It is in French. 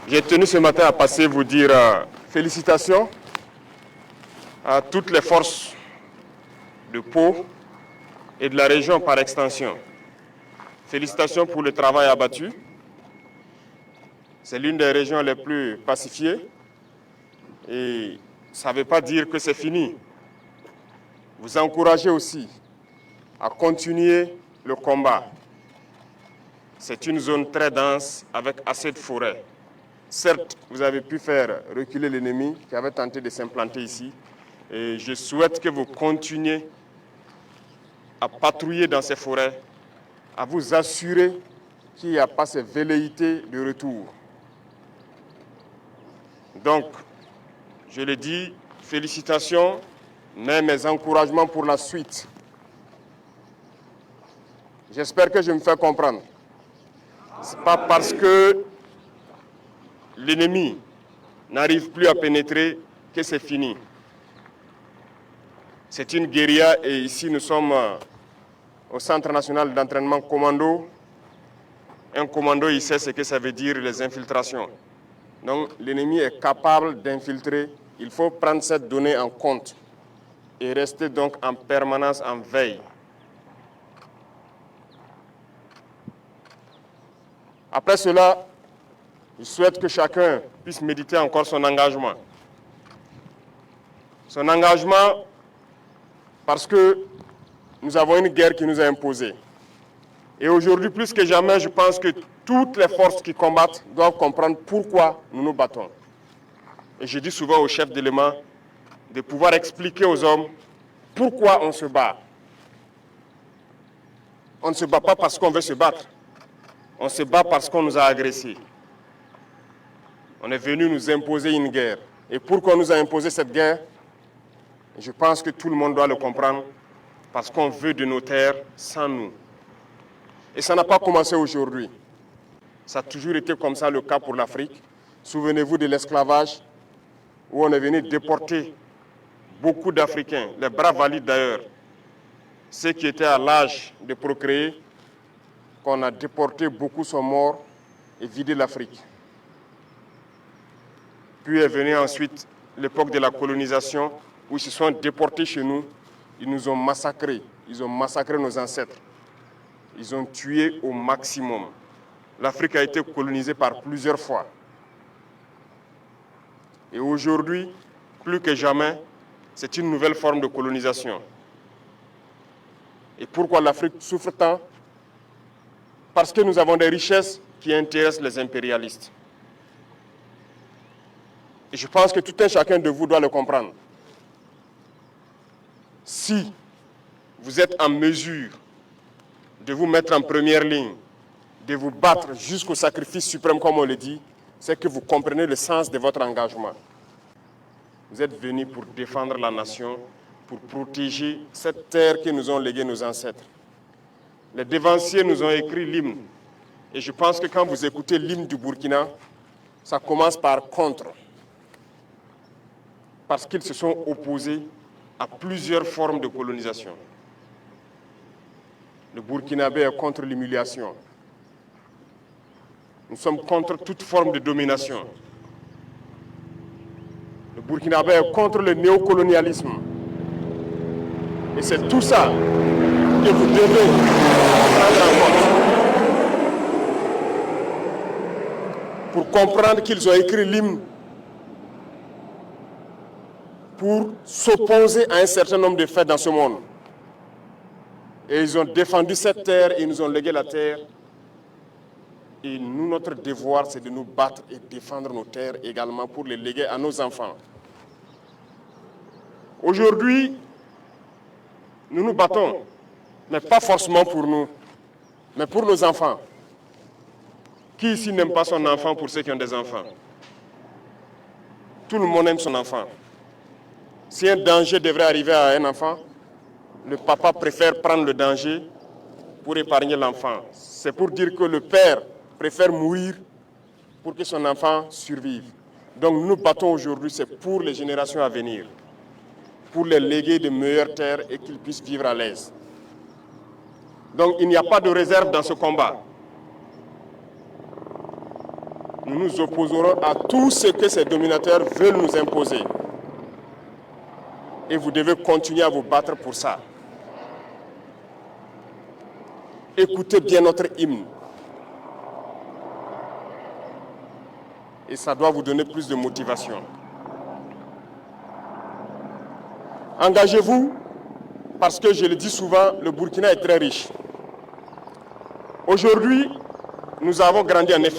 J'ai tenu ce matin à passer vous dire félicitations à toutes les forces de Pau et de la région par extension. Félicitations pour le travail abattu. C'est l'une des régions les plus pacifiées et ça ne veut pas dire que c'est fini. Vous encouragez aussi à continuer le combat. C'est une zone très dense avec assez de forêts. Certes, vous avez pu faire reculer l'ennemi qui avait tenté de s'implanter ici. Et je souhaite que vous continuiez à patrouiller dans ces forêts, à vous assurer qu'il n'y a pas ces velléités de retour. Donc, je le dis, félicitations, mais mes encouragements pour la suite. J'espère que je me fais comprendre. Ce n'est pas parce que l'ennemi n'arrive plus à pénétrer que c'est fini. C'est une guérilla et ici nous sommes au Centre national d'entraînement commando. Un commando, il sait ce que ça veut dire les infiltrations. Donc l'ennemi est capable d'infiltrer. Il faut prendre cette donnée en compte et rester donc en permanence en veille. Après cela, je souhaite que chacun puisse méditer encore son engagement. Son engagement parce que nous avons une guerre qui nous a imposée. Et aujourd'hui, plus que jamais, je pense que toutes les forces qui combattent doivent comprendre pourquoi nous nous battons. Et je dis souvent aux chefs d'éléments de pouvoir expliquer aux hommes pourquoi on se bat. On ne se bat pas parce qu'on veut se battre. On se bat parce qu'on nous a agressés. On est venu nous imposer une guerre. Et pourquoi on nous a imposé cette guerre? Je pense que tout le monde doit le comprendre. Parce qu'on veut de nos terres sans nous. Et ça n'a pas commencé aujourd'hui. Ça a toujours été comme ça le cas pour l'Afrique. Souvenez-vous de l'esclavage, où on est venu déporter beaucoup d'Africains, les bras valides d'ailleurs, ceux qui étaient à l'âge de procréer, qu'on a déportés, beaucoup sont morts et vidé l'Afrique. Puis est venue ensuite l'époque de la colonisation, où ils se sont déportés chez nous, ils nous ont massacrés, ils ont massacré nos ancêtres. Ils ont tué au maximum. L'Afrique a été colonisée par plusieurs fois. Et aujourd'hui, plus que jamais, c'est une nouvelle forme de colonisation. Et pourquoi l'Afrique souffre tant? Parce que nous avons des richesses qui intéressent les impérialistes. Et je pense que tout un chacun de vous doit le comprendre. Si vous êtes en mesure de vous mettre en première ligne, de vous battre jusqu'au sacrifice suprême, comme on le dit, c'est que vous comprenez le sens de votre engagement. Vous êtes venus pour défendre la nation, pour protéger cette terre que nous ont léguée nos ancêtres. Les dévanciers nous ont écrit l'hymne. Et je pense que quand vous écoutez l'hymne du Burkina, ça commence par contre. Parce qu'ils se sont opposés à plusieurs formes de colonisation. Le Burkinabé est contre l'humiliation. Nous sommes contre toute forme de domination. Le Burkinabé est contre le néocolonialisme. Et c'est tout ça que vous devez prendre en compte. Pour comprendre qu'ils ont écrit l'hymne pour s'opposer à un certain nombre de faits dans ce monde. Et ils ont défendu cette terre et ils nous ont légué la terre. Et nous, notre devoir, c'est de nous battre et défendre nos terres également pour les léguer à nos enfants. Aujourd'hui, nous nous battons, mais pas forcément pour nous, mais pour nos enfants. Qui ici n'aime pas son enfant pour ceux qui ont des enfants? Tout le monde aime son enfant. Si un danger devrait arriver à un enfant, le papa préfère prendre le danger pour épargner l'enfant. C'est pour dire que le père préfère mourir pour que son enfant survive. Donc nous nous battons aujourd'hui, c'est pour les générations à venir, pour les léguer de meilleures terres et qu'ils puissent vivre à l'aise. Donc il n'y a pas de réserve dans ce combat. nous nous opposerons à tout ce que ces dominateurs veulent nous imposer. Et vous devez continuer à vous battre pour ça. Écoutez bien notre hymne. Et ça doit vous donner plus de motivation. Engagez-vous, parce que je le dis souvent, le Burkina est très riche. Aujourd'hui, nous avons grandi en effet.